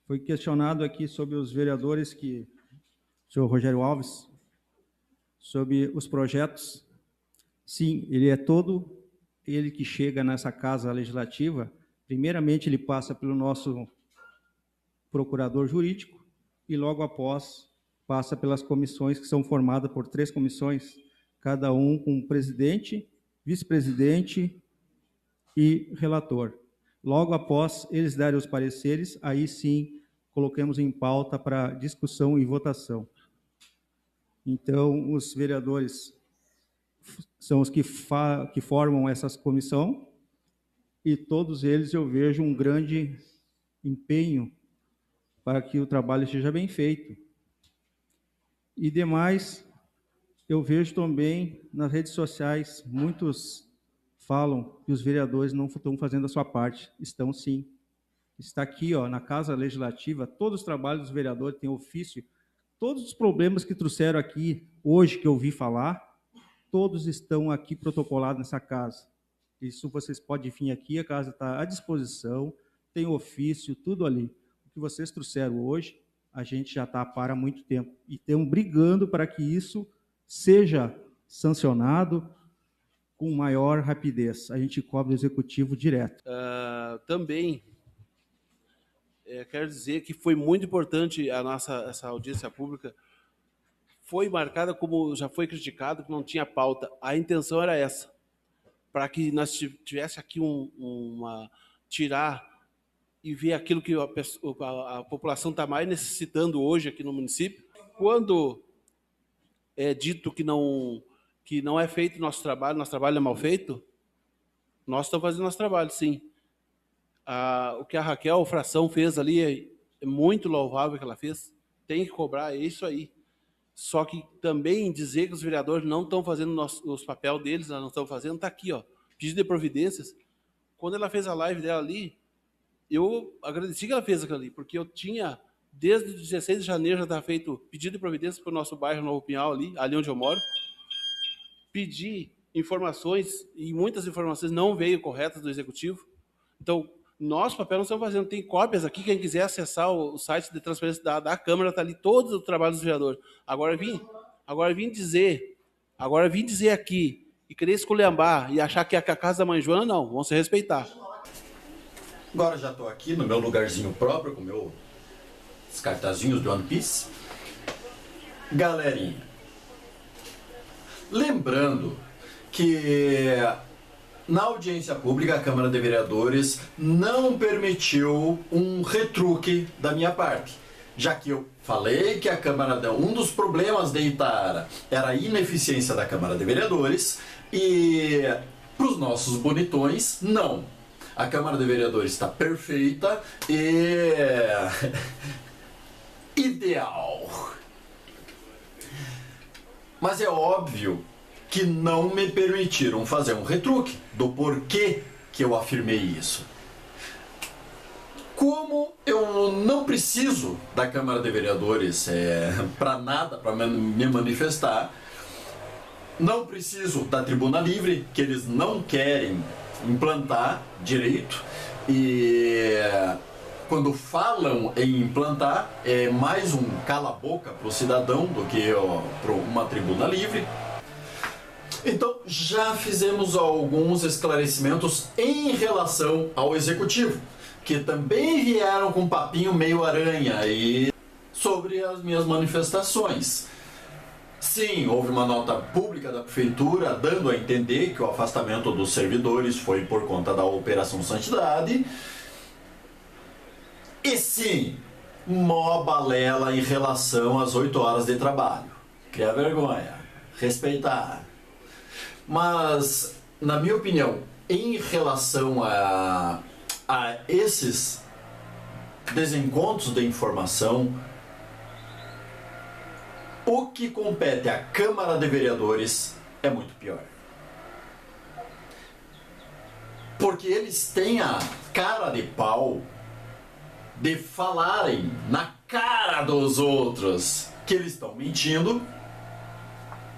Foi questionado aqui sobre os vereadores o senhor Rogério Alves, sobre os projetos. Sim, ele que chega nessa casa legislativa, primeiramente ele passa pelo nosso procurador jurídico e logo após passa pelas comissões que são formadas por 3 comissões, cada um com presidente, vice-presidente e relator. Logo após eles darem os pareceres, aí sim coloquemos em pauta para discussão e votação. Então, os vereadores são os que formam essa comissão e todos eles eu vejo um grande empenho para que o trabalho seja bem feito. E demais, eu vejo também nas redes sociais, muitos falam que os vereadores não estão fazendo a sua parte. Estão sim. Está aqui, ó, na Casa Legislativa, todos os trabalhos dos vereadores têm ofício. Todos os problemas que trouxeram aqui, hoje que eu ouvi falar, todos estão aqui protocolados nessa casa. Isso vocês podem vir aqui, a casa está à disposição, tem ofício, tudo ali. O que vocês trouxeram hoje, a gente já está para há muito tempo. E estamos brigando para que isso seja sancionado com maior rapidez. A gente cobra o executivo direto. Também, quero dizer que foi muito importante essa audiência pública. Foi marcada, como já foi criticado, que não tinha pauta. A intenção era essa, para que nós tivesse aqui tirar e ver aquilo que a população está mais necessitando hoje aqui no município. Quando é dito que não é feito nosso trabalho é mal feito, nós estamos fazendo nosso trabalho, sim. O que a Raquel Fração fez ali é muito louvável que ela fez, tem que cobrar, é isso aí. Só que também dizer que os vereadores não estão fazendo os papel deles, não estão fazendo, está aqui, ó, pedido de providências. Quando ela fez a live dela ali, eu agradeci que ela fez aquilo ali, porque eu tinha, desde o 16 de janeiro, já estava feito pedido de providências para o nosso bairro Novo Pinhal, ali onde eu moro. Pedi informações, e muitas informações não veio corretas do Executivo. Então, nosso papel não estamos fazendo. Tem cópias aqui, quem quiser acessar o site de transparência da Câmara, está ali todo o trabalho dos vereadores. Agora vim dizer aqui, e querer esculhambar, e achar que é a casa da mãe Joana, não, vão se respeitar. Agora já estou aqui no meu lugarzinho próprio, com meus cartazinhos do One Piece. Galerinha, lembrando que na audiência pública a Câmara de Vereadores não permitiu um retruque da minha parte, já que eu falei que a Câmara, um dos problemas de Itaara era a ineficiência da Câmara de Vereadores, e para os nossos bonitões, não. A Câmara de Vereadores está perfeita e ideal. Mas é óbvio que não me permitiram fazer um retruque do porquê que eu afirmei isso. Como eu não preciso da Câmara de Vereadores para nada, para me manifestar, não preciso da Tribuna Livre, que eles não querem implantar direito, e quando falam em implantar, é mais um cala-boca para o cidadão do que para uma Tribuna Livre. Então, já fizemos alguns esclarecimentos em relação ao Executivo, que também vieram com um papinho meio aranha aí sobre as minhas manifestações. Sim, houve uma nota pública da Prefeitura dando a entender que o afastamento dos servidores foi por conta da Operação Santidade. E sim, mó balela em relação às 8 horas de trabalho. Criar vergonha, respeitar. Mas, na minha opinião, em relação a esses desencontros de informação, o que compete à Câmara de Vereadores é muito pior. Porque eles têm a cara de pau de falarem na cara dos outros que eles estão mentindo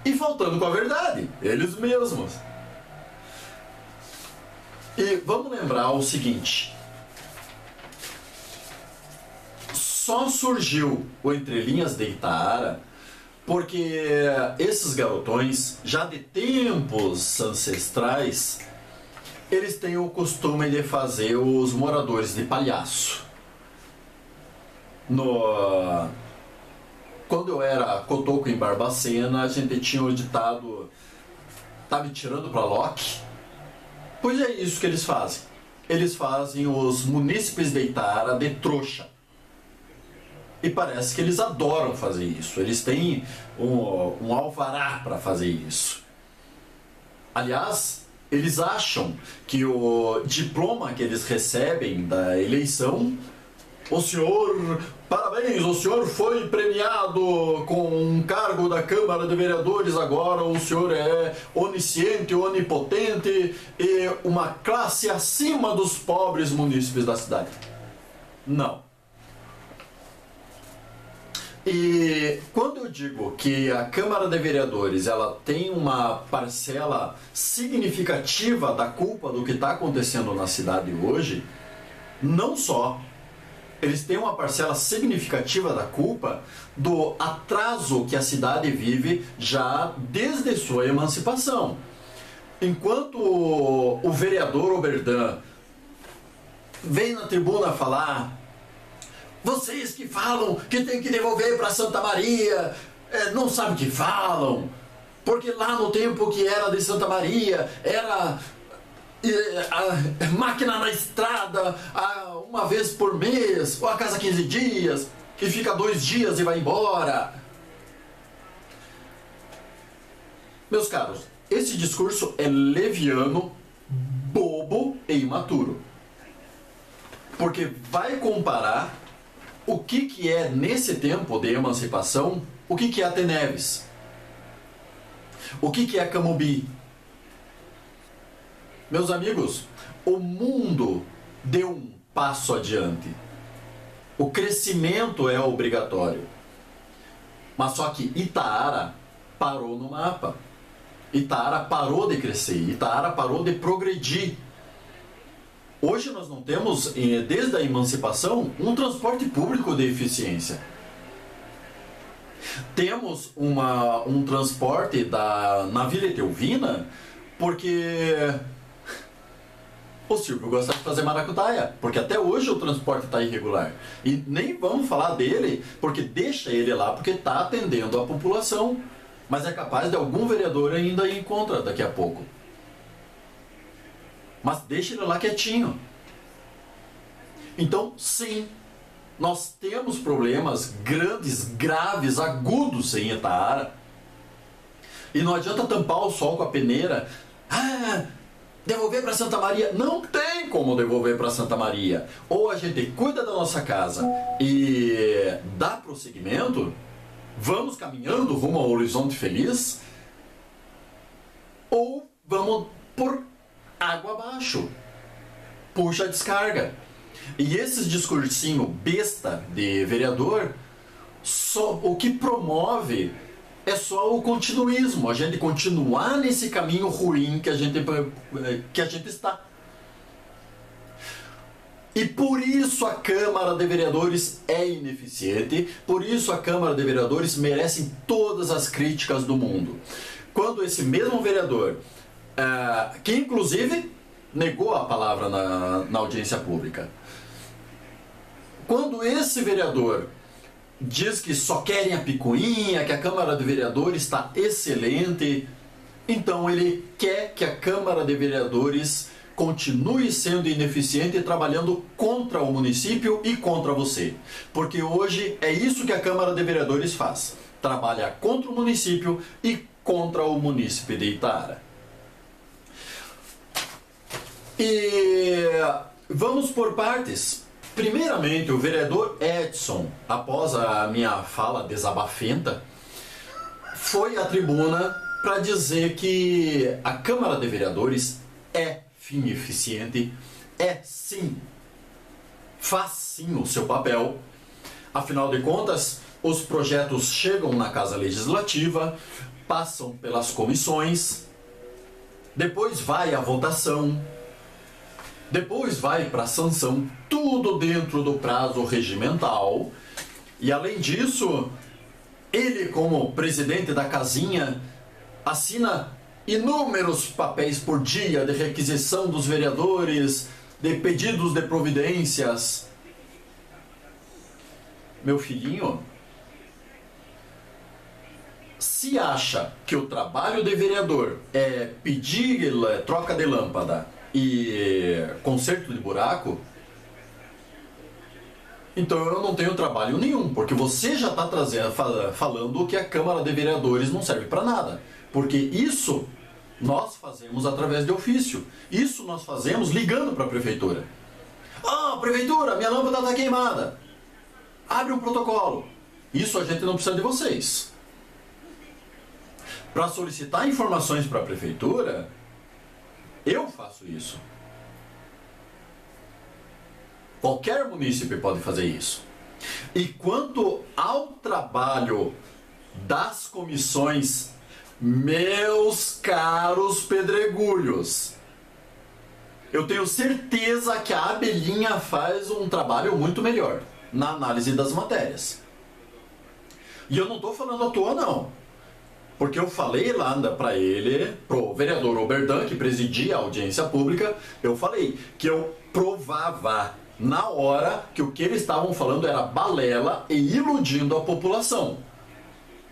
e faltando com a verdade, eles mesmos. E vamos lembrar o seguinte: só surgiu o Entre Linhas de Itaara porque esses garotões, já de tempos ancestrais, eles têm o costume de fazer os moradores de palhaço. Quando eu era cotoco em Barbacena, a gente tinha o ditado: tá me tirando pra Loki? Pois é isso que eles fazem. Eles fazem os munícipes de Itaara de trouxa. E parece que eles adoram fazer isso. Eles têm um alvará para fazer isso. Aliás, eles acham que o diploma que eles recebem da eleição, parabéns, o senhor foi premiado com um cargo da Câmara de Vereadores, agora o senhor é onisciente, onipotente e uma classe acima dos pobres munícipes da cidade. Não. E quando eu digo que a Câmara de Vereadores ela tem uma parcela significativa da culpa do que está acontecendo na cidade hoje, não só eles têm uma parcela significativa da culpa do atraso que a cidade vive já desde sua emancipação. Enquanto o vereador Oberdan vem na tribuna falar: vocês que falam que tem que devolver para Santa Maria, não sabem o que falam, porque lá no tempo que era de Santa Maria, era a máquina na estrada uma vez por mês, ou a cada 15 dias, que fica 2 dias e vai embora. Meus caros, esse discurso é leviano, bobo e imaturo, porque vai comparar o que é, nesse tempo de emancipação, o que é Até Neves, o que é Camobi. Meus amigos, o mundo deu um passo adiante. O crescimento é obrigatório. Mas só que Itaara parou no mapa. Itaara parou de crescer, Itaara parou de progredir. Hoje nós não temos, desde a emancipação, um transporte público de eficiência. Temos um transporte na Vila Etelvina porque o Silvio gosta de fazer maracutaia, porque até hoje o transporte está irregular. E nem vamos falar dele, porque deixa ele lá, porque está atendendo a população. Mas é capaz de algum vereador ainda ir contra daqui a pouco. Mas deixa ele lá quietinho. Então, sim, nós temos problemas grandes, graves, agudos em Itaara. E não adianta tampar o sol com a peneira. Devolver para Santa Maria. Não tem como devolver para Santa Maria. Ou a gente cuida da nossa casa e dá prosseguimento, vamos caminhando rumo ao horizonte feliz, ou vamos por água abaixo, puxa a descarga. E esses discursinho besta de vereador, só o que promove é só o continuismo, a gente continuar nesse caminho ruim que a gente está. E por isso a Câmara de Vereadores é ineficiente, por isso a Câmara de Vereadores merece todas as críticas do mundo. Quando esse mesmo vereador, que inclusive negou a palavra na audiência pública, quando esse vereador diz que só querem a picuinha, que a Câmara de Vereadores está excelente, então ele quer que a Câmara de Vereadores continue sendo ineficiente e trabalhando contra o município e contra você. Porque hoje é isso que a Câmara de Vereadores faz. Trabalha contra o município e contra o munícipe de Itaara. E vamos por partes. Primeiramente, o vereador Edson, após a minha fala desabafenta, foi à tribuna para dizer que a Câmara de Vereadores é fim eficiente, faz sim o seu papel. Afinal de contas, os projetos chegam na Casa Legislativa, passam pelas comissões, depois vai à votação, depois vai para a sanção, tudo dentro do prazo regimental, E além disso, ele, como presidente da casinha, assina inúmeros papéis por dia de requisição dos vereadores, de pedidos de providências. Meu filhinho, se acha que o trabalho de vereador é pedir troca de lâmpada e conserto de buraco, então eu não tenho trabalho nenhum, porque você já está falando que a Câmara de Vereadores não serve para nada. Porque isso nós fazemos através de ofício. Isso nós fazemos ligando para a prefeitura. Ah, prefeitura, minha lâmpada está queimada. Abre um protocolo. Isso a gente não precisa de vocês. Para solicitar informações para a prefeitura, eu faço isso. Qualquer munícipe pode fazer isso. E quanto ao trabalho das comissões, meus caros pedregulhos, eu tenho certeza que a Abelhinha faz um trabalho muito melhor na análise das matérias. E eu não estou falando à toa, não. Porque eu falei lá para ele, pro vereador Oberdan, que presidia a audiência pública, eu falei que eu provava na hora que o que eles estavam falando era balela e iludindo a população.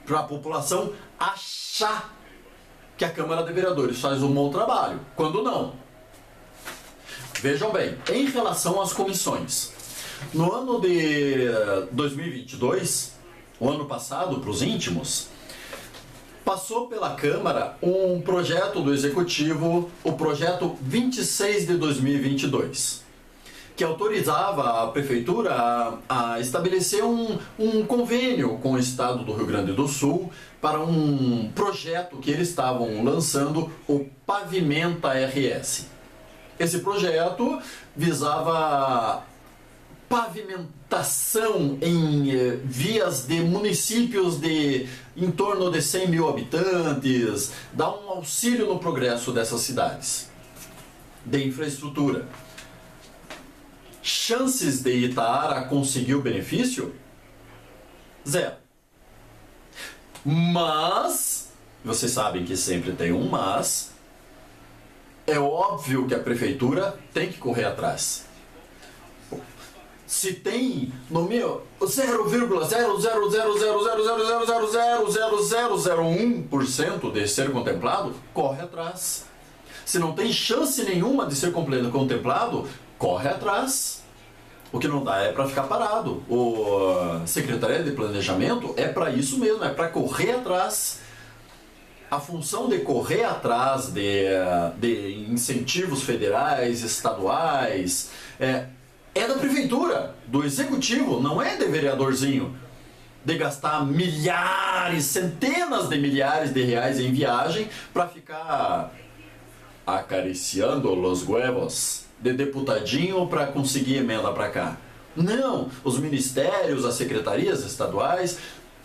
Para a população achar que a Câmara de Vereadores faz um bom trabalho, quando não. Vejam bem, em relação às comissões, no ano de 2022, o ano passado, para os íntimos, passou pela Câmara um projeto do Executivo, o projeto 26 de 2022, que autorizava a Prefeitura a estabelecer um convênio com o Estado do Rio Grande do Sul para um projeto que eles estavam lançando, o Pavimenta RS. Esse projeto visava pavimentação em vias de municípios de em torno de 100 mil habitantes, dar um auxílio no progresso dessas cidades, de infraestrutura. Chances de Itaara conseguir o benefício? Zero. Mas, vocês sabem que sempre tem um mas, é óbvio que a prefeitura tem que correr atrás. Se tem no meu 0,0000000000001% de ser contemplado, corre atrás. Se não tem chance nenhuma de ser contemplado, corre atrás. O que não dá é para ficar parado. O Secretaria de Planejamento é para isso mesmo, é para correr atrás. A função de correr atrás de incentivos federais, estaduais, é da prefeitura, do executivo, não é de vereadorzinho, de gastar milhares, centenas de milhares de reais em viagem para ficar acariciando os huevos de deputadinho para conseguir emenda para cá. Não, os ministérios, as secretarias estaduais,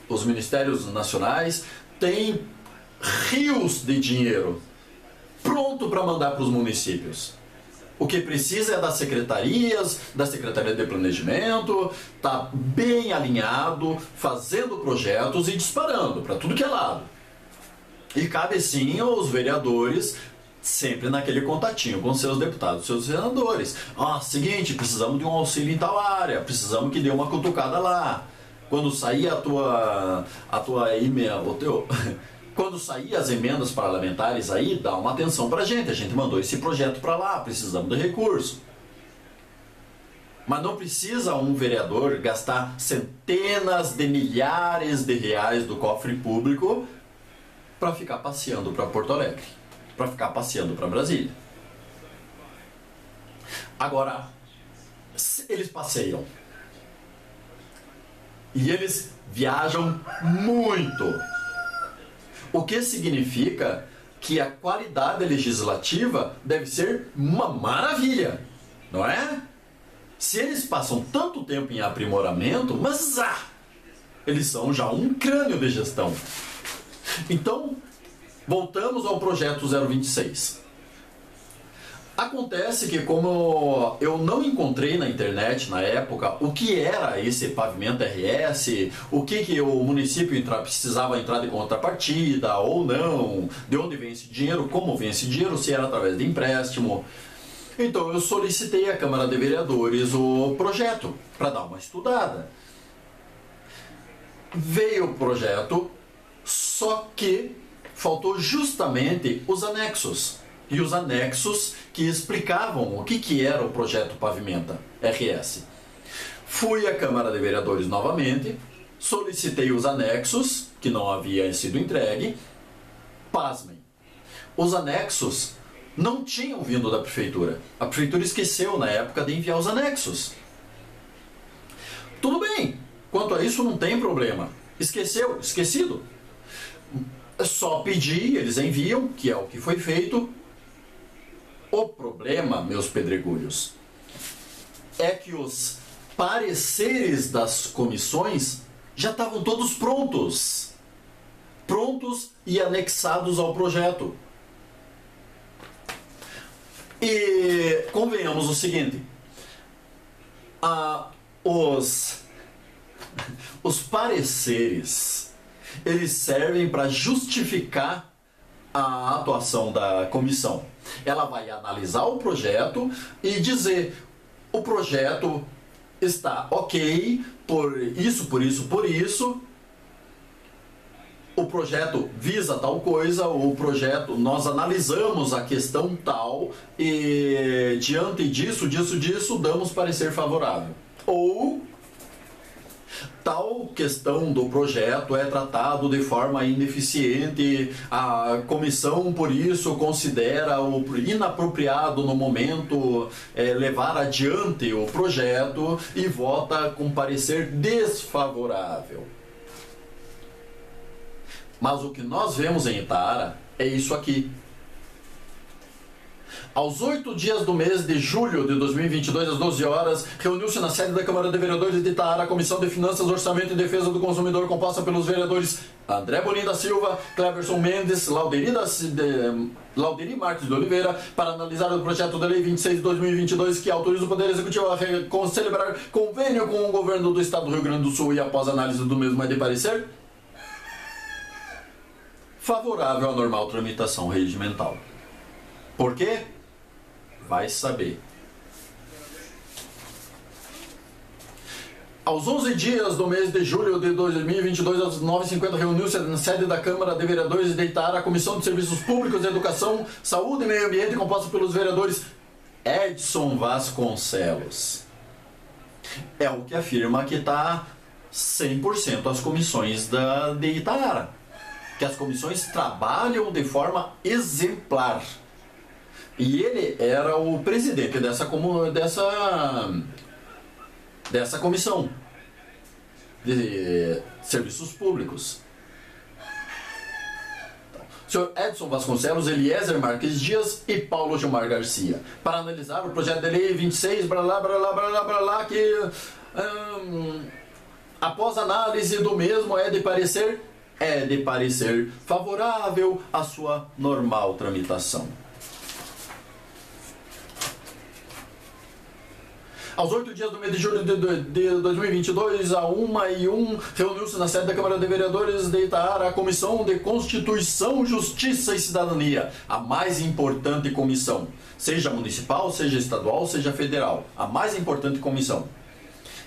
os ministérios nacionais têm rios de dinheiro pronto para mandar para os municípios. O que precisa é das secretarias, da Secretaria de Planejamento, tá bem alinhado, fazendo projetos e disparando para tudo que é lado. E cabe sim aos vereadores, sempre naquele contatinho com seus deputados, seus senadores. Seguinte, precisamos de um auxílio em tal área, precisamos que dê uma cutucada lá. Quando sair quando sair as emendas parlamentares aí, dá uma atenção pra gente. A gente mandou esse projeto para lá, precisamos de recurso. Mas não precisa um vereador gastar centenas de milhares de reais do cofre público para ficar passeando para Porto Alegre, para ficar passeando para Brasília. Agora, eles passeiam. E eles viajam muito. O que significa que a qualidade legislativa deve ser uma maravilha, não é? Se eles passam tanto tempo em aprimoramento, mas eles são já um crânio de gestão. Então, voltamos ao projeto 026. Acontece que, como eu não encontrei na internet na época o que era esse pavimento RS, o que o município precisava entrar de contrapartida ou não, de onde vem esse dinheiro, como vem esse dinheiro, se era através de empréstimo. Então eu solicitei à Câmara de Vereadores o projeto para dar uma estudada. Veio o projeto, só que faltou justamente os anexos. E os anexos que explicavam o que era o projeto Pavimenta RS. Fui à Câmara de Vereadores novamente, solicitei os anexos, que não havia sido entregue. Pasmem, os anexos não tinham vindo da Prefeitura. A Prefeitura esqueceu na época de enviar os anexos. Tudo bem, quanto a isso não tem problema. Esqueceu, esquecido. É só pedir, eles enviam, que é o que foi feito. O problema, meus pedregulhos, é que os pareceres das comissões já estavam todos prontos. Prontos e anexados ao projeto. E convenhamos o seguinte, os pareceres, eles servem para justificar a atuação da comissão. Ela vai analisar o projeto e dizer: o projeto está ok, por isso, por isso, por isso. O projeto visa tal coisa, o projeto, nós analisamos a questão tal e diante disso, damos parecer favorável. Ou tal questão do projeto é tratado de forma ineficiente, a comissão por isso considera o inapropriado no momento levar adiante o projeto e vota com parecer desfavorável. Mas o que nós vemos em Itaara é isso aqui. Aos 8 dias do mês de julho de 2022, às 12 horas, reuniu-se na sede da Câmara de Vereadores de Itaara a Comissão de Finanças, Orçamento e Defesa do Consumidor, composta pelos vereadores André Bonin da Silva, Cleverson Mendes, Lauderi Marques de Oliveira, para analisar o projeto de lei 26 de 2022, que autoriza o Poder Executivo a celebrar convênio com o governo do Estado do Rio Grande do Sul e, após análise do mesmo, é de parecer favorável à normal tramitação regimental. Por quê? Vai saber. Aos 11 dias do mês de julho de 2022, às 9h50, reuniu-se na sede da Câmara de Vereadores de Itaara a Comissão de Serviços Públicos, Educação, Saúde e Meio Ambiente, composta pelos vereadores Edson Vasconcelos. É o que afirma que está 100% as comissões de Itaara. Que as comissões trabalham de forma exemplar. E ele era o presidente dessa comissão de serviços públicos. O senhor Edson Vasconcelos, Eliezer Marques Dias e Paulo Gilmar Garcia, para analisar o projeto de lei 26, que após análise do mesmo é de parecer favorável à sua normal tramitação. Aos 8 dias do mês de julho de 2022, a 1h01, reuniu-se na sede da Câmara de Vereadores de Itaara a Comissão de Constituição, Justiça e Cidadania, a mais importante comissão, seja municipal, seja estadual, seja federal, a mais importante comissão.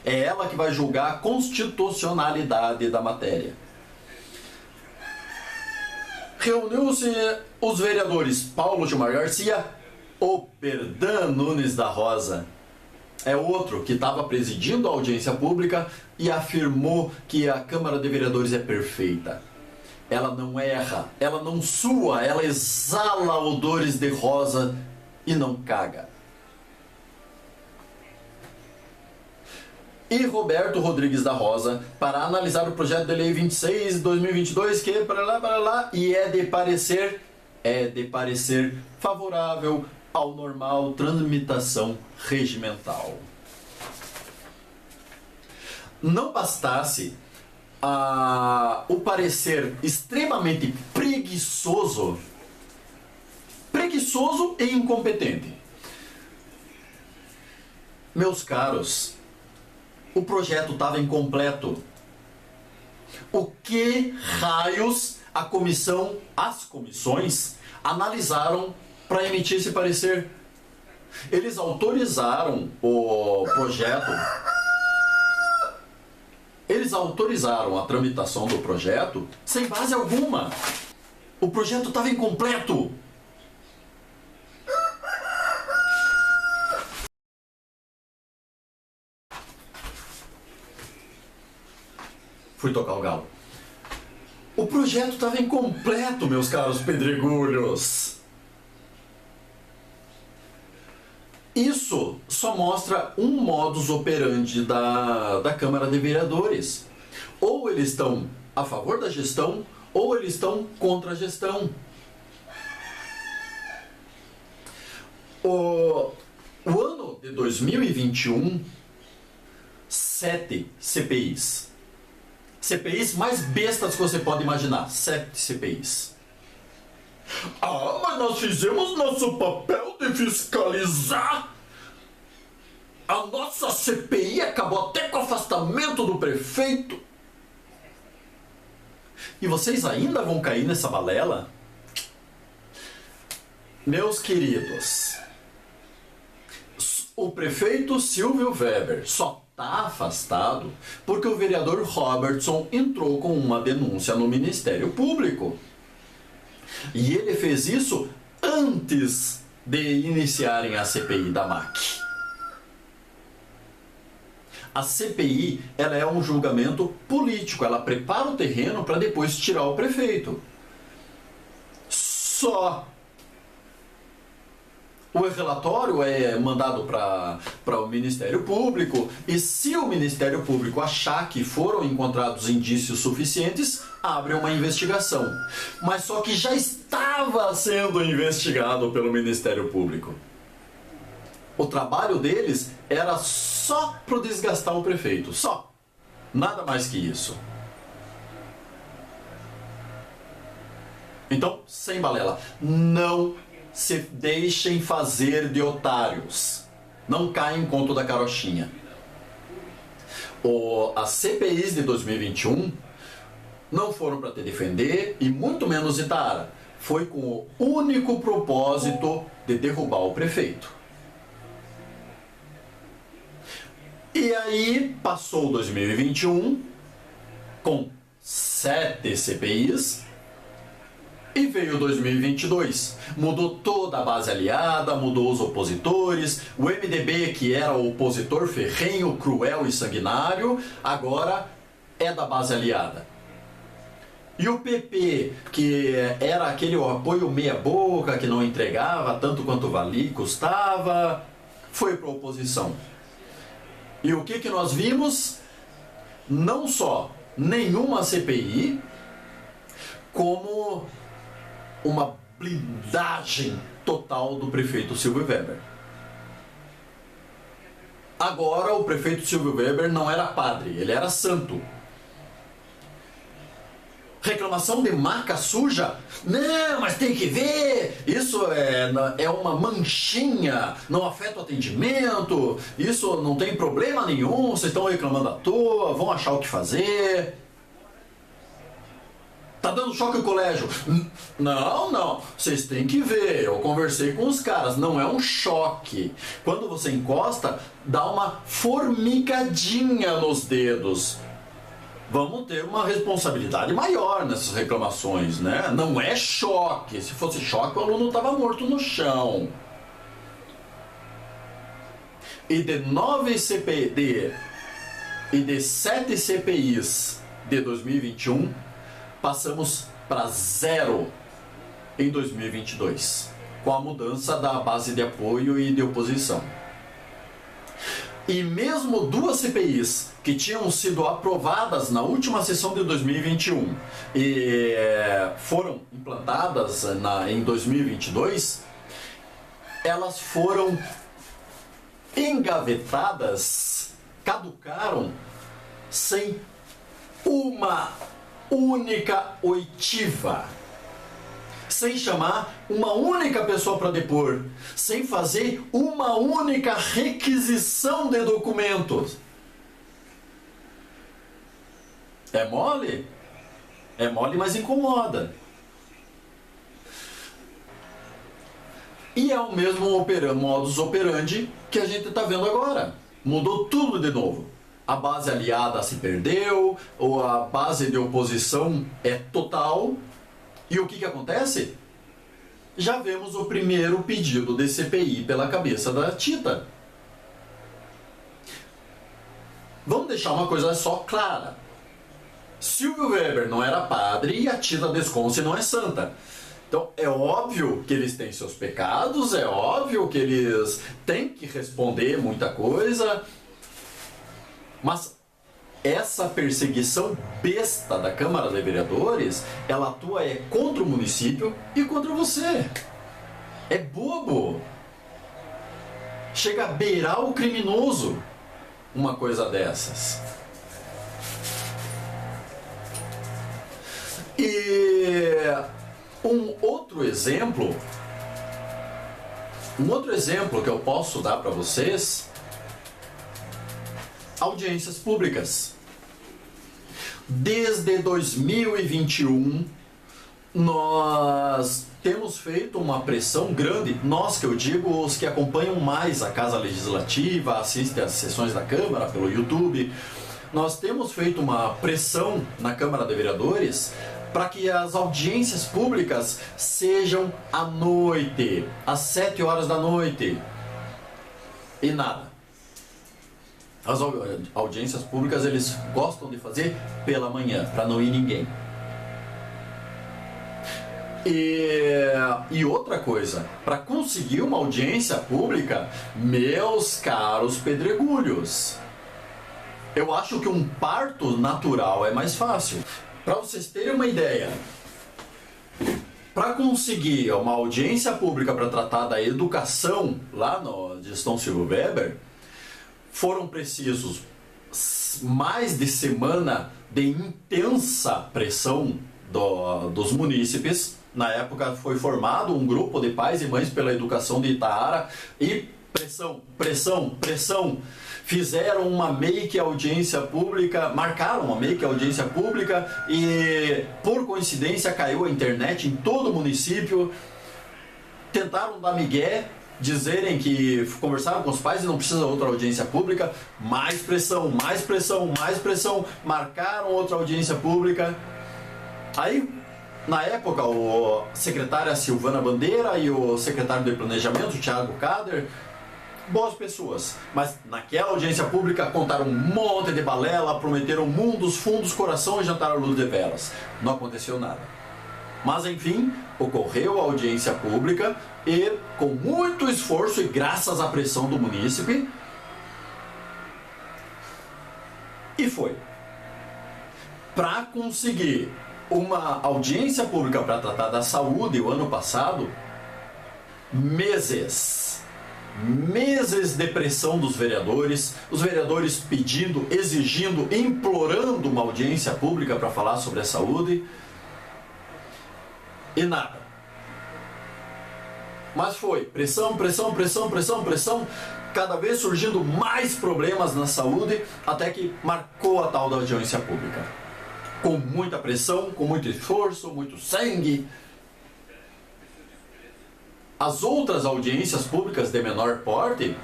É ela que vai julgar a constitucionalidade da matéria. Reuniu-se os vereadores Paulo Gilmar Garcia, o Perdan Nunes da Rosa, é outro que estava presidindo a audiência pública e afirmou que a Câmara de Vereadores é perfeita. Ela não erra, ela não sua, ela exala odores de rosa e não caga. E Roberto Rodrigues da Rosa, para analisar o projeto de lei 26 de 2022, que para lá, e é de parecer favorável ao normal tramitação regimental. Não bastasse o parecer extremamente preguiçoso e incompetente. Meus caros, o projeto estava incompleto. O que raios as comissões analisaram para emitir esse parecer? Eles autorizaram o projeto, eles autorizaram a tramitação do projeto sem base alguma. O projeto estava incompleto. Fui tocar o galo. O projeto estava incompleto, meus caros pedregulhos. Isso só mostra um modus operandi da Câmara de Vereadores. Ou eles estão a favor da gestão, ou eles estão contra a gestão. O ano de 2021, 7 CPIs. CPIs mais bestas que você pode imaginar. 7 CPIs. Ah, mas nós fizemos nosso papel de fiscalizar. A nossa CPI acabou até com o afastamento do prefeito. E vocês ainda vão cair nessa balela? Meus queridos, o prefeito Silvio Weber só está afastado porque o vereador Robertson entrou com uma denúncia no Ministério Público. E ele fez isso antes de iniciarem a CPI da MAC. A CPI, ela é um julgamento político, ela prepara o terreno para depois tirar o prefeito. Só. O relatório é mandado para o Ministério Público e se o Ministério Público achar que foram encontrados indícios suficientes, abre uma investigação. Mas só que já estava sendo investigado pelo Ministério Público. O trabalho deles era só para desgastar o prefeito, só. Nada mais que isso. Então, sem balela, não se deixem fazer de otários. Não caem em conto da carochinha. As CPIs de 2021 não foram para te defender e muito menos Itaara. Foi com o único propósito de derrubar o prefeito. E aí passou 2021 com 7 CPIs e veio 2022. Mudou toda a base aliada, mudou os opositores. O MDB, que era o opositor ferrenho, cruel e sanguinário, agora é da base aliada. E o PP, que era aquele apoio meia-boca, que não entregava tanto quanto valia e custava, foi para a oposição. E o que nós vimos? Não só nenhuma CPI, como uma blindagem total do prefeito Silvio Weber. Agora o prefeito Silvio Weber não era padre, ele era santo. Reclamação de marca suja? Não, mas tem que ver, isso é uma manchinha, não afeta o atendimento, isso não tem problema nenhum, vocês estão reclamando à toa, vão achar o que fazer. Tá dando choque no colégio? Não, vocês têm que ver, eu conversei com os caras, não é um choque. Quando você encosta, dá uma formigadinha nos dedos. Vamos ter uma responsabilidade maior nessas reclamações, né? Não é choque. Se fosse choque, o aluno estava morto no chão. E de 7 CPIs de 2021, passamos para 0 em 2022, com a mudança da base de apoio e de oposição. E mesmo 2 CPIs que tinham sido aprovadas na última sessão de 2021 e foram implantadas em 2022, elas foram engavetadas, caducaram sem uma única oitiva. sem chamar uma única pessoa para depor, sem fazer uma única requisição de documentos. É mole? É mole, mas incomoda. E é o mesmo modus operandi que a gente está vendo agora. Mudou tudo de novo. A base aliada se perdeu, ou a base de oposição é total. E o que acontece? Já vemos o primeiro pedido de CPI pela cabeça da Tita. Vamos deixar uma coisa só clara. Silvio Weber não era padre e a Tita Desconce não é santa. Então é óbvio que eles têm seus pecados, é óbvio que eles têm que responder muita coisa, mas essa perseguição besta da Câmara de Vereadores, ela atua contra o município e contra você. É bobo. Chega a beirar o criminoso uma coisa dessas. E um outro exemplo que eu posso dar para vocês, audiências públicas. Desde 2021, nós temos feito uma pressão grande, nós que eu digo, os que acompanham mais a Casa Legislativa, assistem às sessões da Câmara pelo YouTube, nós temos feito uma pressão na Câmara de Vereadores para que as audiências públicas sejam à noite, às 7 horas da noite. E nada. As audiências públicas eles gostam de fazer pela manhã, para não ir ninguém. E outra coisa, para conseguir uma audiência pública, meus caros pedregulhos, eu acho que um parto natural é mais fácil. Para vocês terem uma ideia, para conseguir uma audiência pública para tratar da educação lá na gestão Silvio Weber, foram precisos mais de semana de intensa pressão dos munícipes. Na época foi formado um grupo de pais e mães pela educação de Itaara e pressão, pressão, pressão. Fizeram uma make audiência pública, marcaram uma make audiência pública e, por coincidência, caiu a internet em todo o município. Tentaram dar migué, dizerem que conversaram com os pais e não precisa outra audiência pública. Mais pressão, mais pressão, mais pressão. Marcaram outra audiência pública. Aí, na época, a secretária Silvana Bandeira e o secretário de Planejamento, Thiago Kader, boas pessoas, mas naquela audiência pública contaram um monte de balela, prometeram mundos, fundos, coração e jantar à luz de velas. Não aconteceu nada. Mas enfim, ocorreu a audiência pública e, com muito esforço e graças à pressão do munícipe, e foi. Para conseguir uma audiência pública para tratar da saúde o ano passado, meses de pressão dos vereadores, os vereadores pedindo, exigindo, implorando uma audiência pública para falar sobre a saúde, e nada. Mas foi pressão, pressão, pressão, pressão, pressão, cada vez surgindo mais problemas na saúde, até que marcou a tal da audiência pública. Com muita pressão, com muito esforço, muito sangue. As outras audiências públicas de menor porte,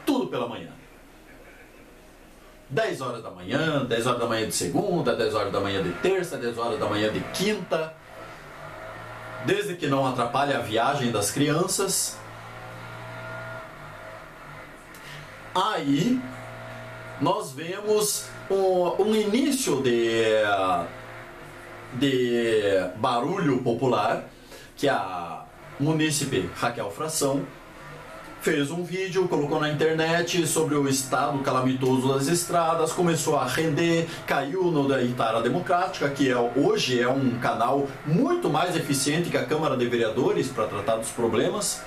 tudo pela manhã. 10 horas da manhã, 10 horas da manhã de segunda, 10 horas da manhã de terça, 10 horas da manhã de quinta. Desde que não atrapalhe a viagem das crianças. Aí, nós vemos um início de barulho popular, que a munícipe Raquel Fração fez um vídeo, colocou na internet sobre o estado calamitoso das estradas, começou a render, caiu no da Itaara Democrática, que hoje é um canal muito mais eficiente que a Câmara de Vereadores para tratar dos problemas.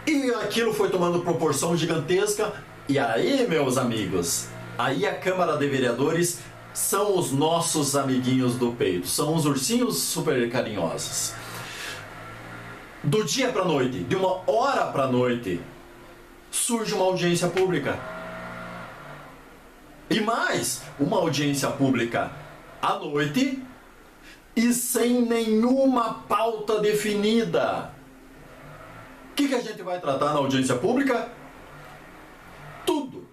E aquilo foi tomando proporção gigantesca. E aí, meus amigos, aí a Câmara de Vereadores são os nossos amiguinhos do peito, são os ursinhos super carinhosos. Do dia para a noite, de uma hora para a noite, surge uma audiência pública. E mais, uma audiência pública à noite e sem nenhuma pauta definida. O que a gente vai tratar na audiência pública? Tudo.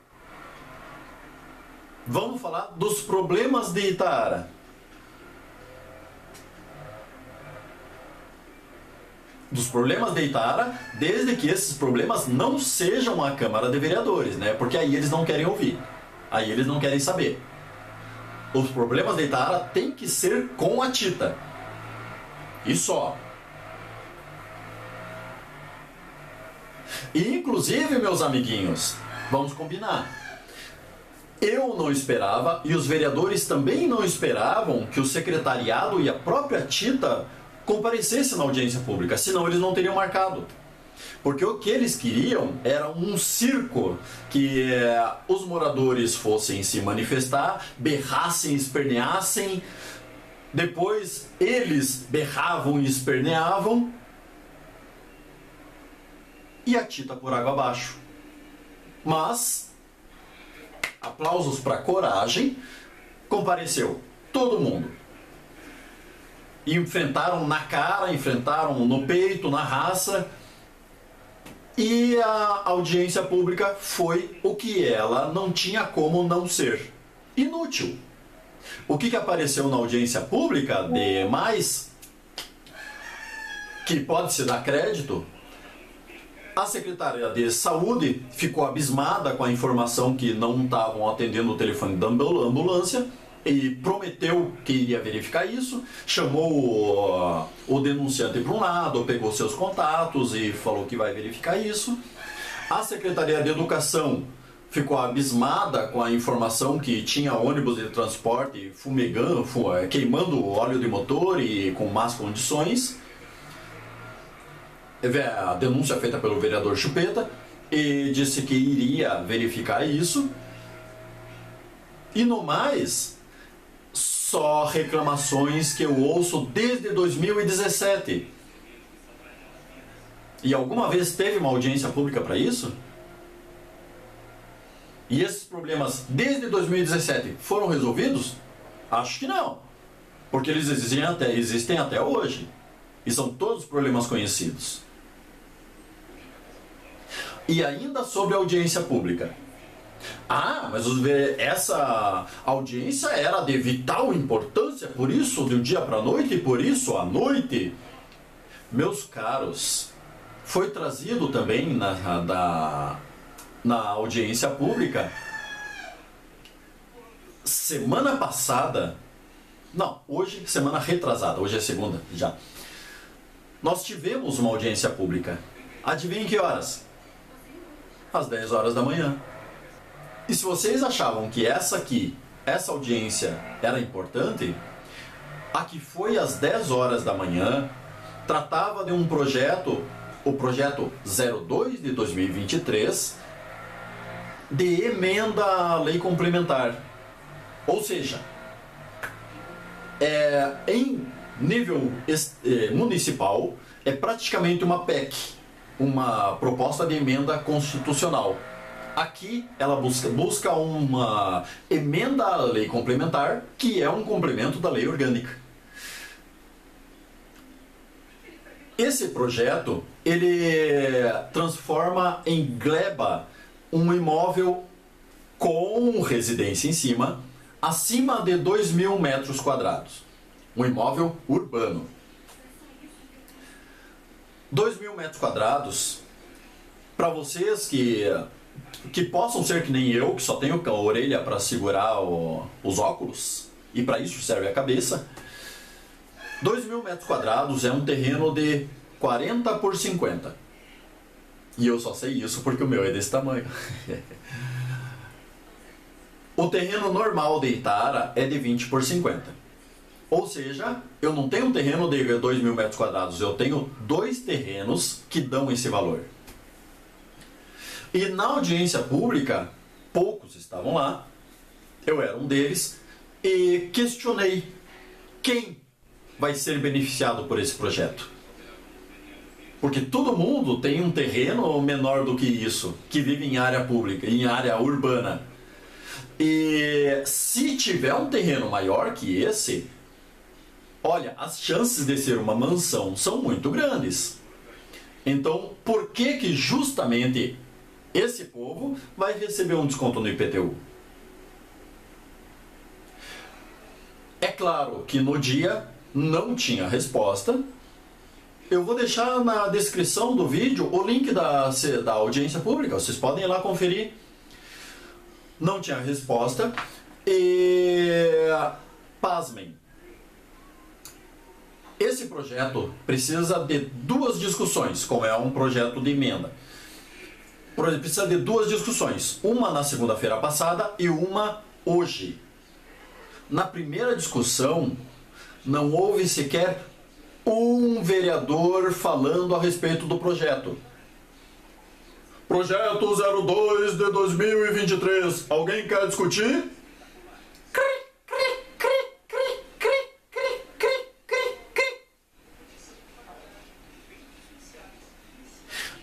Vamos falar dos problemas de Itaara. Dos problemas de Itaara, desde que esses problemas não sejam a Câmara de Vereadores, né? Porque aí eles não querem ouvir. Aí eles não querem saber. Os problemas de Itaara tem que ser com a Tita. E só. E inclusive, meus amiguinhos, vamos combinar. Eu não esperava, e os vereadores também não esperavam, que o secretariado e a própria Tita comparecessem na audiência pública, senão eles não teriam marcado. Porque o que eles queriam era um circo, que os moradores fossem se manifestar, berrassem, esperneassem, depois eles berravam e esperneavam, e a Tita por água abaixo. Mas, aplausos para a coragem, compareceu todo mundo. E enfrentaram na cara, enfrentaram no peito, na raça. E a audiência pública foi o que ela não tinha como não ser: inútil. O que apareceu na audiência pública de mais, que pode se dar crédito? A secretária de Saúde ficou abismada com a informação que não estavam atendendo o telefone da ambulância e prometeu que iria verificar isso, chamou o denunciante para um lado, pegou seus contatos e falou que vai verificar isso. A Secretaria de Educação ficou abismada com a informação que tinha ônibus de transporte fumegando, queimando óleo de motor e com más condições. A denúncia feita pelo vereador Chupeta, e disse que iria verificar isso. E no mais, só reclamações que eu ouço desde 2017. E alguma vez teve uma audiência pública para isso? E esses problemas desde 2017 foram resolvidos? Acho que não. Porque eles existem até hoje. E são todos problemas conhecidos. E ainda sobre a audiência pública. Ah, mas essa audiência era de vital importância, por isso de um dia para a noite, e por isso à noite. Meus caros, foi trazido também na audiência pública, semana passada, não, hoje, semana retrasada, hoje é segunda já, nós tivemos uma audiência pública. Adivinhem que horas? Às 10 horas da manhã. E se vocês achavam que essa audiência era importante, a que foi às 10 horas da manhã, tratava de um projeto, o projeto 02 de 2023, de emenda à lei complementar. Ou seja, em nível municipal, é praticamente uma PEC, uma proposta de emenda constitucional. Aqui ela busca uma emenda à lei complementar, que é um complemento da lei orgânica. Esse projeto, ele engleba um imóvel com residência em cima, acima de 2.000 metros quadrados. Um imóvel urbano. 2.000 metros quadrados, para vocês que possam ser que nem eu, que só tenho a orelha para segurar os óculos, e para isso serve a cabeça. 2.000 metros quadrados é um terreno de 40 por 50. E eu só sei isso porque o meu é desse tamanho. O terreno normal de Itaara é de 20 por 50. Ou seja, eu não tenho um terreno de 2.000 metros quadrados, eu tenho 2 terrenos que dão esse valor. E na audiência pública, poucos estavam lá, eu era um deles, e questionei quem vai ser beneficiado por esse projeto. Porque todo mundo tem um terreno menor do que isso, que vive em área pública, em área urbana. E se tiver um terreno maior que esse, olha, as chances de ser uma mansão são muito grandes. Então, por que que justamente esse povo vai receber um desconto no IPTU? É claro que no dia não tinha resposta. Eu vou deixar na descrição do vídeo o link da audiência pública, vocês podem ir lá conferir. Não tinha resposta e, pasmem, esse projeto precisa de 2 discussões, como é um projeto de emenda. Precisa de 2 discussões, uma na segunda-feira passada e uma hoje. Na primeira discussão, não houve sequer um vereador falando a respeito do projeto. Projeto 02 de 2023. Alguém quer discutir?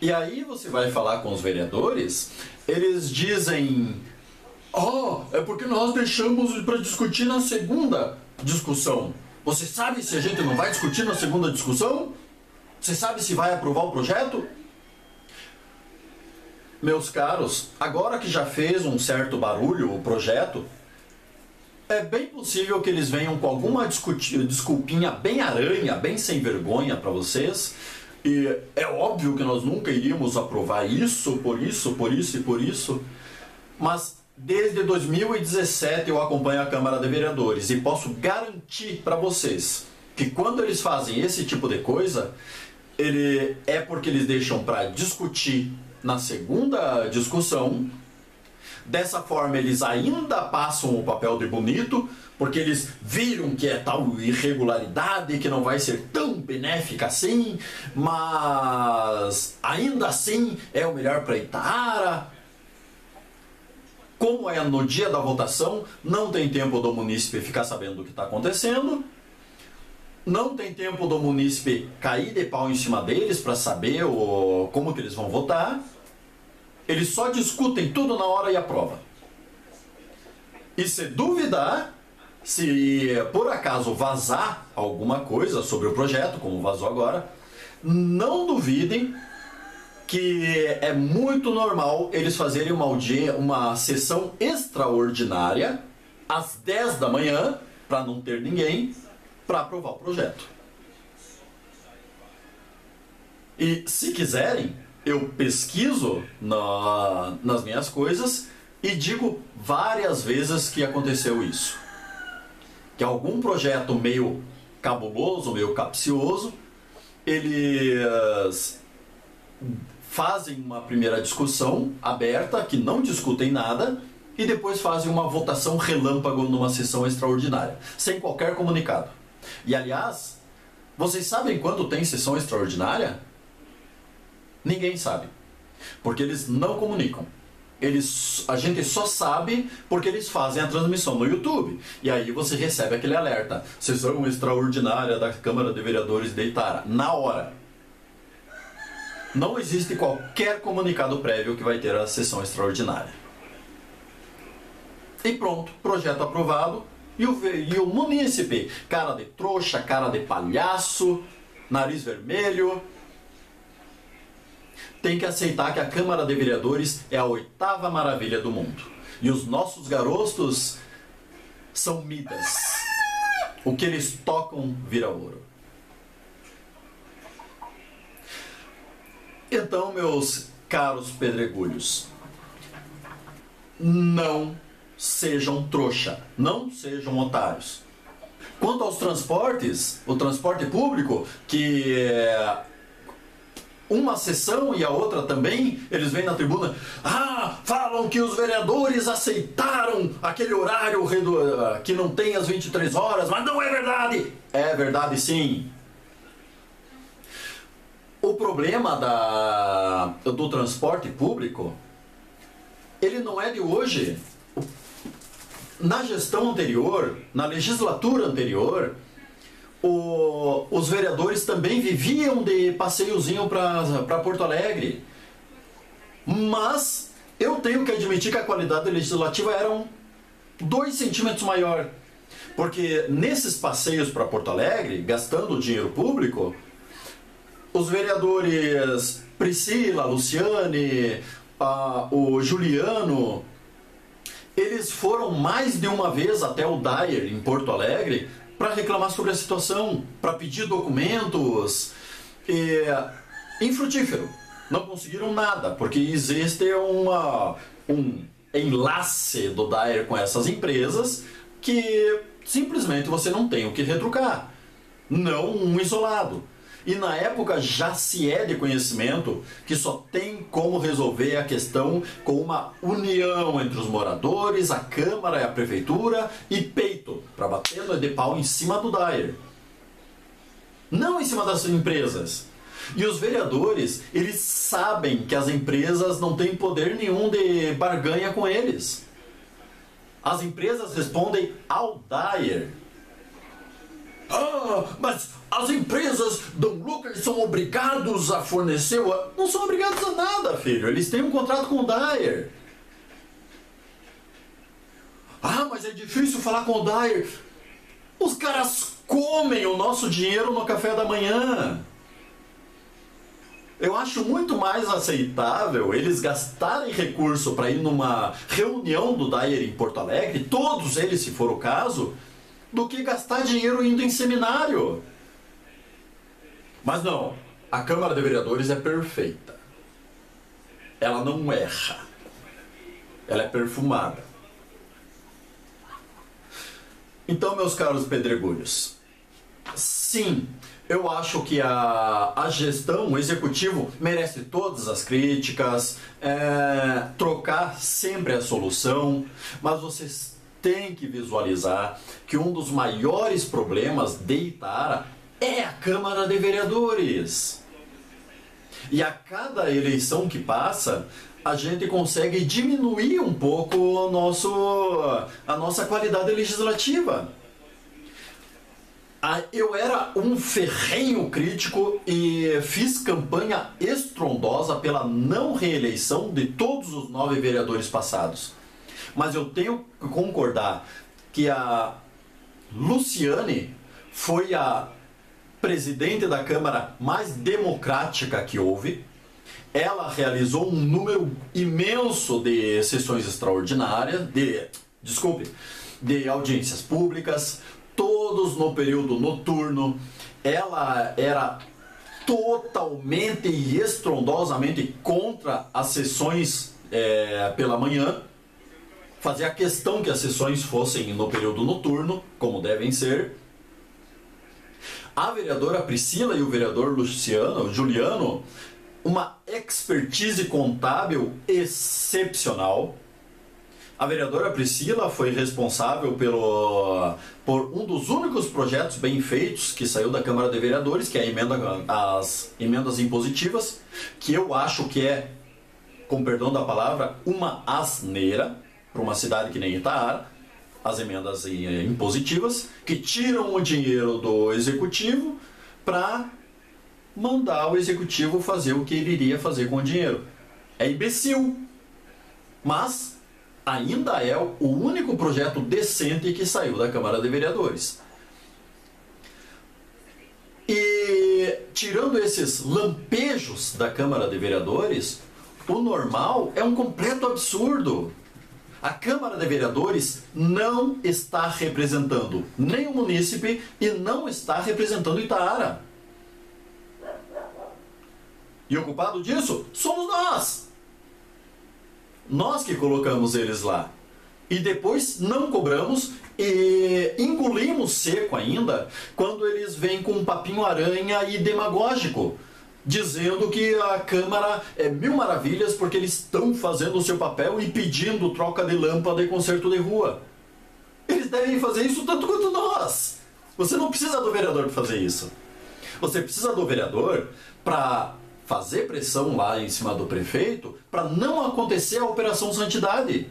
E aí você vai falar com os vereadores, eles dizem: oh, é porque nós deixamos para discutir na segunda discussão. Você sabe se a gente não vai discutir na segunda discussão? Você sabe se vai aprovar o projeto? Meus caros, agora que já fez um certo barulho o projeto, é bem possível que eles venham com alguma desculpinha bem aranha, bem sem vergonha para vocês. E é óbvio que nós nunca iríamos aprovar isso, por isso, por isso e por isso. Mas desde 2017 eu acompanho a Câmara de Vereadores e posso garantir para vocês que quando eles fazem esse tipo de coisa, é porque eles deixam para discutir na segunda discussão. Dessa forma eles ainda passam o papel de bonito, porque eles viram que é tal irregularidade que não vai ser tão benéfica assim, mas ainda assim é o melhor para Itaara. Como é no dia da votação, não tem tempo do munícipe ficar sabendo do que está acontecendo, não tem tempo do munícipe cair de pau em cima deles para saber como que eles vão votar. Eles só discutem tudo na hora e aprovam. E se duvidar, se por acaso vazar alguma coisa sobre o projeto, como vazou agora, não duvidem que é muito normal eles fazerem uma sessão extraordinária às 10 da manhã, para não ter ninguém, para aprovar o projeto. E se quiserem, eu pesquiso nas minhas coisas e digo várias vezes que aconteceu isso. Que algum projeto meio cabuloso, meio capcioso, eles fazem uma primeira discussão aberta, que não discutem nada, e depois fazem uma votação relâmpago numa sessão extraordinária, sem qualquer comunicado. E aliás, vocês sabem quando tem sessão extraordinária? Ninguém sabe, porque eles não comunicam. A gente só sabe porque eles fazem a transmissão no YouTube. E aí você recebe aquele alerta: sessão extraordinária da Câmara de Vereadores de Itaara, na hora. Não existe qualquer comunicado prévio que vai ter a sessão extraordinária. E pronto, projeto aprovado. E o munícipe, cara de trouxa, cara de palhaço, nariz vermelho, tem que aceitar que a Câmara de Vereadores é a 8ª maravilha do mundo. E os nossos garotos são Midas. O que eles tocam vira ouro. Então, meus caros pedregulhos, não sejam trouxa, não sejam otários. Quanto aos transportes, o transporte público, que é uma sessão e a outra também, eles vêm na tribuna: falam que os vereadores aceitaram aquele horário que não tem as 23 horas, mas não é verdade. É verdade sim. O problema do transporte público, ele não é de hoje. na gestão anterior, na legislatura anterior, os vereadores também viviam de passeiozinho para Porto Alegre. Mas eu tenho que admitir que a qualidade legislativa era 2 centímetros maior. Porque nesses passeios para Porto Alegre, gastando dinheiro público, os vereadores Priscila, Luciane, o Juliano, eles foram mais de uma vez até o Dyer, em Porto Alegre, para reclamar sobre a situação, para pedir documentos. Infrutífero. Não conseguiram nada, porque existe um enlace do Dyer com essas empresas que simplesmente você não tem o que retrucar. Não um isolado. E na época já se é de conhecimento que só tem como resolver a questão com uma união entre os moradores, a Câmara e a Prefeitura e peito, para bater de pau em cima do Dyer. Não em cima das empresas. E os vereadores, eles sabem que as empresas não têm poder nenhum de barganha com eles. As empresas respondem ao Dyer. Mas as empresas dão lucro, eles são obrigados a fornecer... Não são obrigados a nada, filho. Eles têm um contrato com o Dyer. Mas é difícil falar com o Dyer. Os caras comem o nosso dinheiro no café da manhã. Eu acho muito mais aceitável eles gastarem recurso para ir numa reunião do Dyer em Porto Alegre, todos eles, se for o caso, do que gastar dinheiro indo em seminário. Mas não, a Câmara de Vereadores é perfeita. Ela não erra. Ela é perfumada. Então, meus caros pedregulhos, sim, eu acho que a gestão, o executivo, merece todas as críticas, trocar sempre a solução, mas vocês têm que visualizar que um dos maiores problemas de Itara é a Câmara de Vereadores. E a cada eleição que passa, a gente consegue diminuir um pouco a nossa qualidade legislativa. Eu era um ferrenho crítico e fiz campanha estrondosa pela não reeleição de todos os 9 vereadores passados. Mas eu tenho que concordar que a Luciane foi a presidente da Câmara mais democrática que houve. Ela realizou um número imenso de sessões extraordinárias, de audiências públicas, todos no período noturno. Ela era totalmente e estrondosamente contra as sessões pela manhã. Fazia questão que as sessões fossem no período noturno, como devem ser. A vereadora Priscila e o vereador Juliano, uma expertise contábil excepcional. A vereadora Priscila foi responsável por um dos únicos projetos bem feitos que saiu da Câmara de Vereadores, que é as emendas impositivas, que eu acho que é, com perdão da palavra, uma asneira para uma cidade que nem Itara, as emendas impositivas, que tiram o dinheiro do executivo para mandar o executivo fazer o que ele iria fazer com o dinheiro. É imbecil, mas ainda é o único projeto decente que saiu da Câmara de Vereadores. E tirando esses lampejos da Câmara de Vereadores, o normal é um completo absurdo. A Câmara de Vereadores não está representando nem o munícipe e não está representando Itara. E o culpado disso somos nós. Nós que colocamos eles lá. E depois não cobramos e engolimos seco ainda quando eles vêm com um papinho aranha e demagógico, dizendo que a Câmara é mil maravilhas porque eles estão fazendo o seu papel e pedindo troca de lâmpada e conserto de rua. Eles devem fazer isso tanto quanto nós. Você não precisa do vereador para fazer isso. Você precisa do vereador para fazer pressão lá em cima do prefeito para não acontecer a Operação Santidade.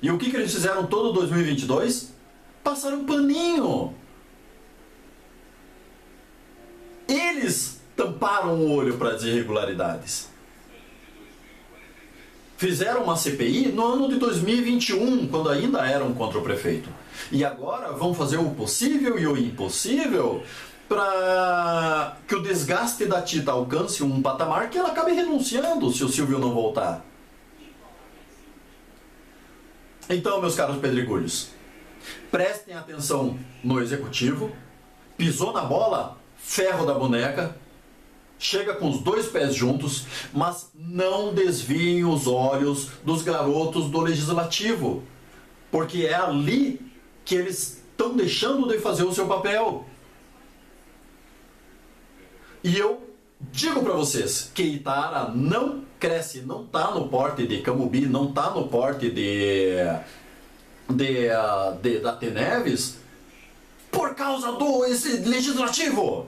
E o que eles fizeram todo 2022? Passaram um paninho. Eles tamparam o olho para as irregularidades. Fizeram uma CPI no ano de 2021, quando ainda eram contra o prefeito. E agora vão fazer o possível e o impossível para que o desgaste da Tita alcance um patamar que ela acabe renunciando se o Silvio não voltar. Então, meus caros pedregulhos, prestem atenção no executivo. Pisou na bola, ferro da boneca, chega com os dois pés juntos, mas não desviem os olhos dos garotos do legislativo, porque é ali que eles estão deixando de fazer o seu papel. E eu digo para vocês que Itara não cresce, não está no porte de Camubi, não está no porte da Teneves por causa do legislativo.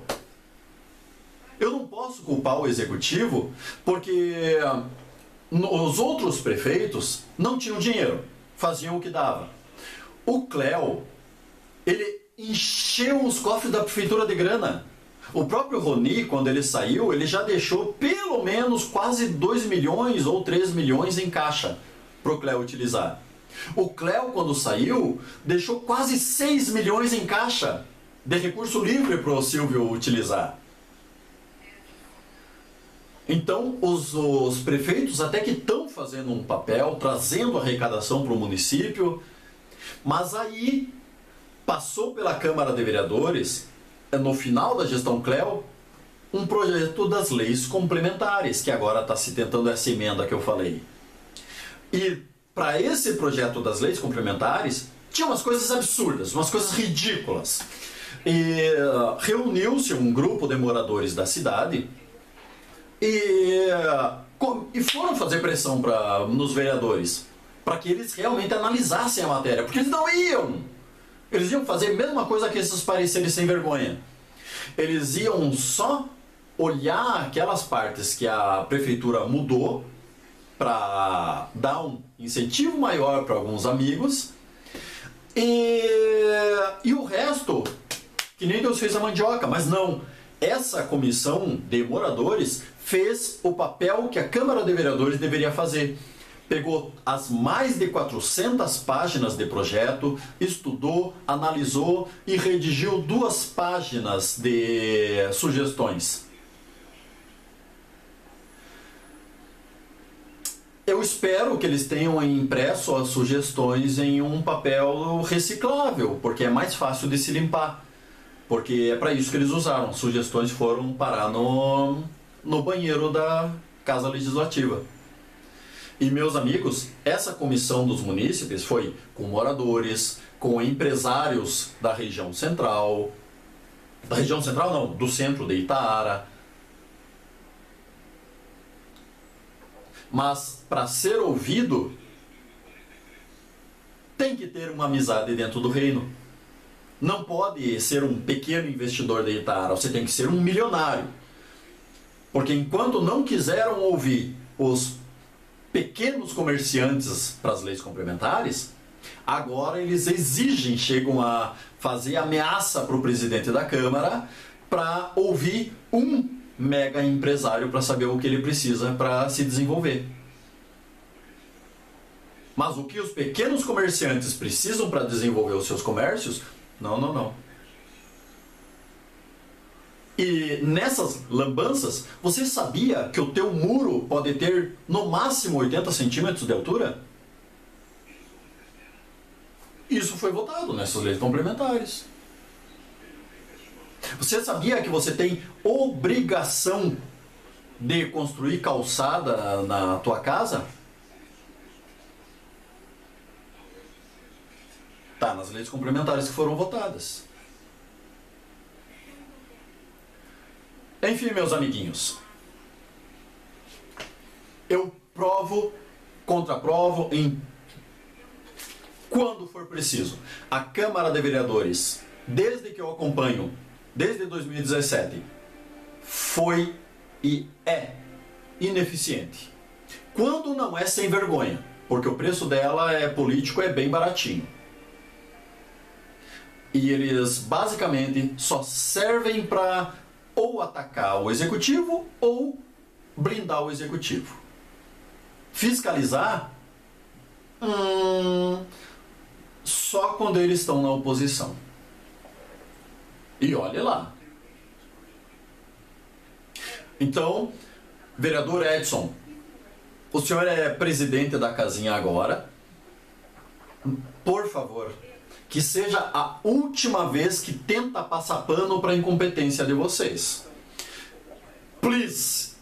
Eu não posso culpar o executivo porque os outros prefeitos não tinham dinheiro, faziam o que dava. O Cléo, ele encheu os cofres da prefeitura de grana. O próprio Roni, quando ele saiu, ele já deixou pelo menos quase 2 milhões ou 3 milhões em caixa para o Cléo utilizar. O Cléo, quando saiu, deixou quase 6 milhões em caixa de recurso livre para o Silvio utilizar. Então, os prefeitos até que estão fazendo um papel, trazendo arrecadação para o município, mas aí passou pela Câmara de Vereadores, no final da gestão Cléo, um projeto das leis complementares, que agora está se tentando essa emenda que eu falei. E para esse projeto das leis complementares, tinha umas coisas absurdas, umas coisas ridículas. E reuniu-se um grupo de moradores da cidade e foram fazer pressão nos vereadores para que eles realmente analisassem a matéria, porque eles não iam. Eles iam fazer a mesma coisa que esses pareceres sem vergonha. Eles iam só olhar aquelas partes que a prefeitura mudou para dar um incentivo maior para alguns amigos e o resto, que nem Deus fez a mandioca, mas não. Essa comissão de moradores fez o papel que a Câmara de Vereadores deveria fazer. Pegou as mais de 400 páginas de projeto, estudou, analisou e redigiu 2 páginas de sugestões. Eu espero que eles tenham impresso as sugestões em um papel reciclável, porque é mais fácil de se limpar. Porque é para isso que eles usaram. Sugestões foram parar no banheiro da Casa Legislativa. E, meus amigos, essa comissão dos munícipes foi com moradores, com empresários da região central não, do centro de Itara. Mas, para ser ouvido, tem que ter uma amizade dentro do reino. Não pode ser um pequeno investidor de Itara, você tem que ser um milionário. Porque enquanto não quiseram ouvir os pequenos comerciantes para as leis complementares, agora eles exigem, chegam a fazer ameaça para o presidente da Câmara para ouvir um mega empresário para saber o que ele precisa para se desenvolver. Mas o que os pequenos comerciantes precisam para desenvolver os seus comércios, não. E nessas lambanças, você sabia que o teu muro pode ter no máximo 80 centímetros de altura? Isso foi votado nessas leis complementares. Você sabia que você tem obrigação de construir calçada na tua casa? Tá nas leis complementares que foram votadas. Enfim, meus amiguinhos, eu provo, contraprovo quando for preciso. A Câmara de Vereadores, desde que eu acompanho, desde 2017, foi e é ineficiente. Quando não é sem vergonha, porque o preço dela é político, é bem baratinho. E eles basicamente só servem para ou atacar o executivo ou blindar o executivo. Fiscalizar, só quando eles estão na oposição. E olhe lá. Então, vereador Edson, o senhor é presidente da casinha agora. Por favor, que seja a última vez que tenta passar pano para a incompetência de vocês. Please.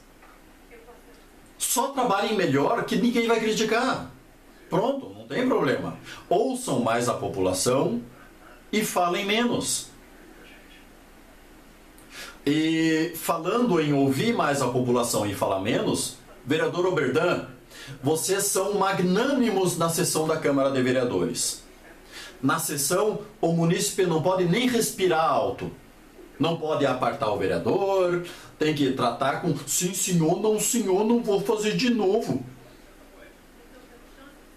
Só trabalhem melhor que ninguém vai criticar. Pronto, não tem problema. Ouçam mais a população e falem menos. E falando em ouvir mais a população e falar menos, vereador Oberdan, vocês são magnânimos na sessão da Câmara de Vereadores. Na sessão, o munícipe não pode nem respirar alto. Não pode apartar o vereador, tem que tratar com sim senhor, não vou fazer de novo.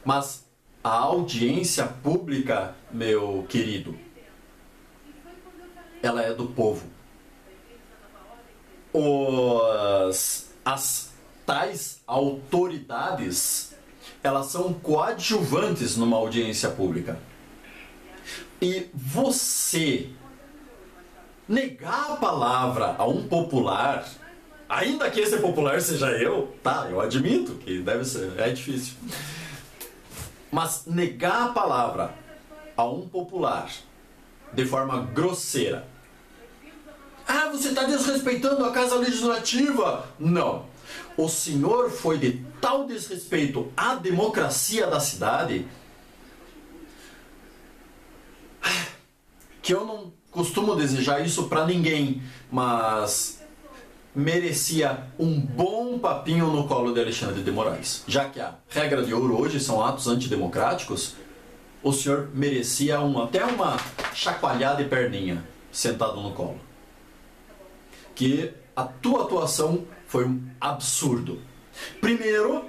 Mas a audiência pública, meu querido, ela é do povo. As tais autoridades, elas são coadjuvantes numa audiência pública. E você negar a palavra a um popular, ainda que esse popular seja eu, tá, eu admito que deve ser, é difícil. Mas negar a palavra a um popular de forma grosseira. Ah, você está desrespeitando a Casa Legislativa. Não. O senhor foi de tal desrespeito à democracia da cidade que eu não costumo desejar isso para ninguém, mas merecia um bom papinho no colo de Alexandre de Moraes. Já que a regra de ouro hoje são atos antidemocráticos, o senhor merecia até uma chacoalhada de perninha sentado no colo. Que a tua atuação foi um absurdo. Primeiro,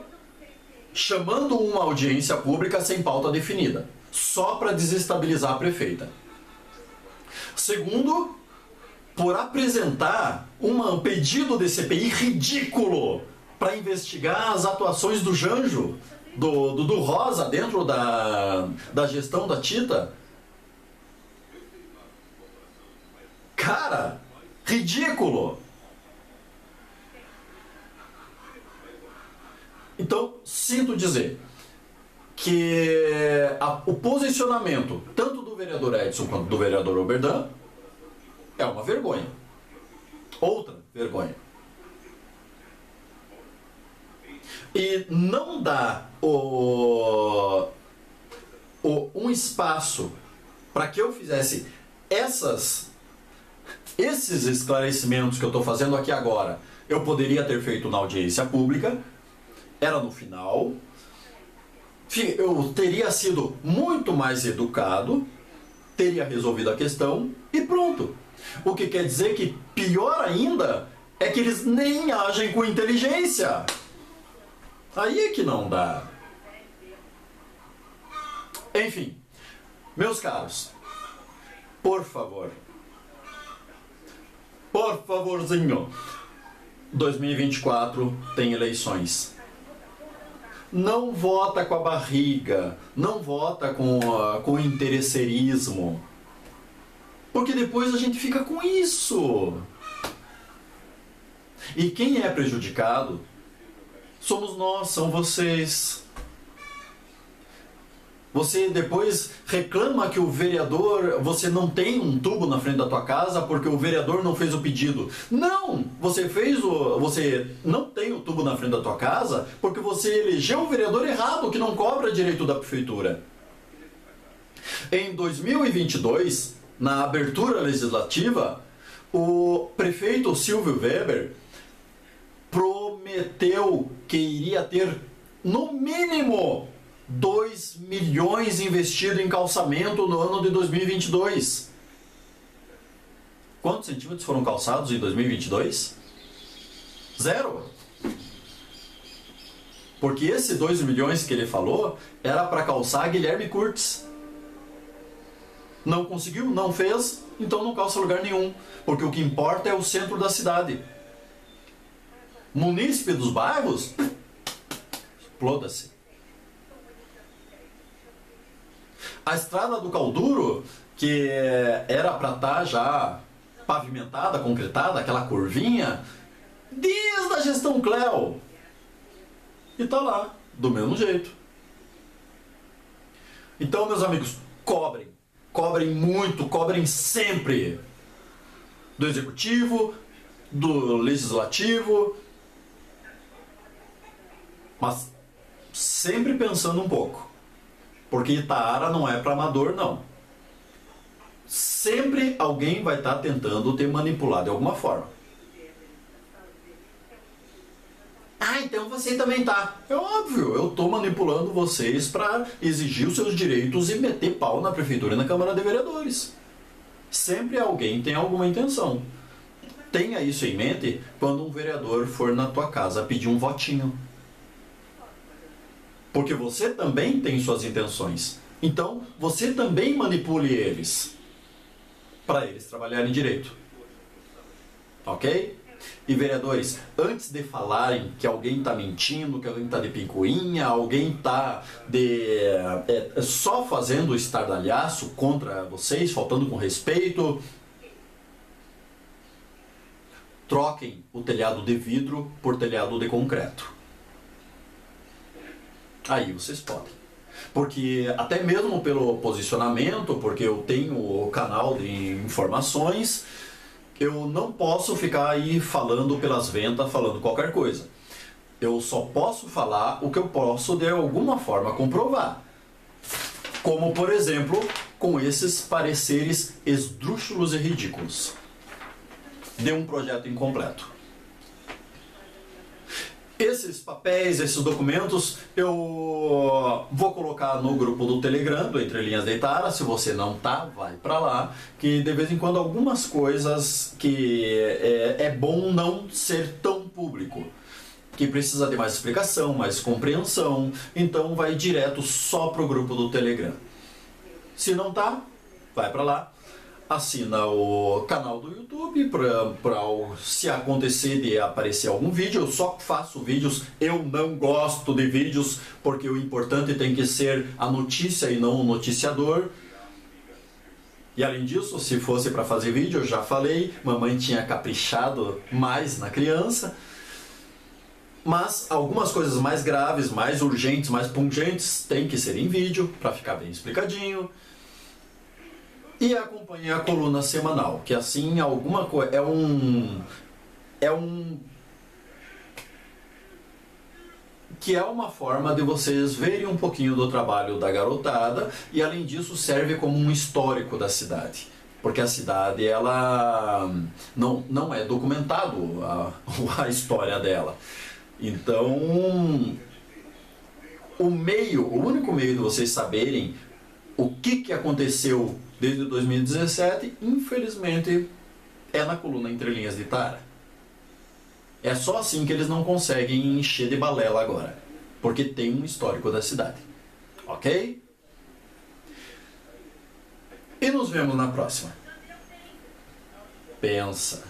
chamando uma audiência pública sem pauta definida, só para desestabilizar a prefeita. Segundo, por apresentar um pedido de CPI ridículo para investigar as atuações do Janjo, do Rosa, dentro da gestão da Tita. Cara, ridículo! Então, sinto dizer que o posicionamento tanto do vereador Edson quanto do vereador Oberdan é uma vergonha. Outra vergonha. E não dá um espaço para que eu fizesse esses esclarecimentos que eu estou fazendo aqui agora. Eu poderia ter feito na audiência pública, era no final. Eu teria sido muito mais educado, teria resolvido a questão e pronto. O que quer dizer que, pior ainda, é que eles nem agem com inteligência. Aí é que não dá. Enfim, meus caros, por favorzinho, 2024 tem eleições. Não vota com a barriga, não vota com interesseirismo, porque depois a gente fica com isso. E quem é prejudicado somos nós, são vocês. Você depois reclama que o vereador, você não tem um tubo na frente da tua casa porque o vereador não fez o pedido. Não! Você não tem o tubo na frente da tua casa porque você elegeu o vereador errado, que não cobra direito da prefeitura. Em 2022, na abertura legislativa, o prefeito Silvio Weber prometeu que iria ter, no mínimo, 2 milhões investido em calçamento no ano de 2022. Quantos centímetros foram calçados em 2022? 0. Porque esse 2 milhões que ele falou era para calçar Guilherme Curtis. Não conseguiu, não fez, então não calça lugar nenhum. Porque o que importa é o centro da cidade. Munícipe dos bairros, exploda-se. A estrada do Calduro, que era para estar já pavimentada, concretada, aquela curvinha, desde a gestão Cleo. E tá lá, do mesmo jeito. Então, meus amigos, cobrem. Cobrem muito, cobrem sempre. Do executivo, do legislativo. Mas sempre pensando um pouco. Porque Itaara não é para amador, não. Sempre alguém vai estar tentando te manipular de alguma forma. Ah, então você também tá. É óbvio, eu tô manipulando vocês para exigir os seus direitos e meter pau na prefeitura e na Câmara de Vereadores. Sempre alguém tem alguma intenção. Tenha isso em mente quando um vereador for na tua casa pedir um votinho. Porque você também tem suas intenções. Então, você também manipule eles. Para eles trabalharem direito. Ok? E vereadores, antes de falarem que alguém está mentindo, que alguém está de picuinha, alguém está só fazendo estardalhaço contra vocês, faltando com respeito, troquem o telhado de vidro por telhado de concreto. Aí vocês podem. Porque até mesmo pelo posicionamento, porque eu tenho o canal de informações, eu não posso ficar aí falando pelas ventas, falando qualquer coisa. Eu só posso falar o que eu posso de alguma forma comprovar. Como, por exemplo, com esses pareceres esdrúxulos e ridículos de um projeto incompleto. Esses papéis, esses documentos, eu vou colocar no grupo do Telegram, do Entre Linhas de Itaara. Se você não tá, vai para lá. Que de vez em quando algumas coisas que é bom não ser tão público. Que precisa de mais explicação, mais compreensão. Então vai direto só pro grupo do Telegram. Se não tá, vai para lá. Assina o canal do YouTube para se acontecer de aparecer algum vídeo. Eu só faço vídeos, eu não gosto de vídeos, porque o importante tem que ser a notícia e não o noticiador. E além disso, se fosse para fazer vídeo, eu já falei, mamãe tinha caprichado mais na criança. Mas algumas coisas mais graves, mais urgentes, mais pungentes, tem que ser em vídeo, para ficar bem explicadinho. E acompanhe a coluna semanal, que assim alguma coisa que é uma forma de vocês verem um pouquinho do trabalho da garotada e além disso serve como um histórico da cidade, porque a cidade ela não é documentado a história dela. Então o único meio de vocês saberem o que aconteceu desde 2017, infelizmente, é na coluna Entre Linhas de Itaara. É só assim que eles não conseguem encher de balela agora, porque tem um histórico da cidade. Ok? E nos vemos na próxima. Pensa.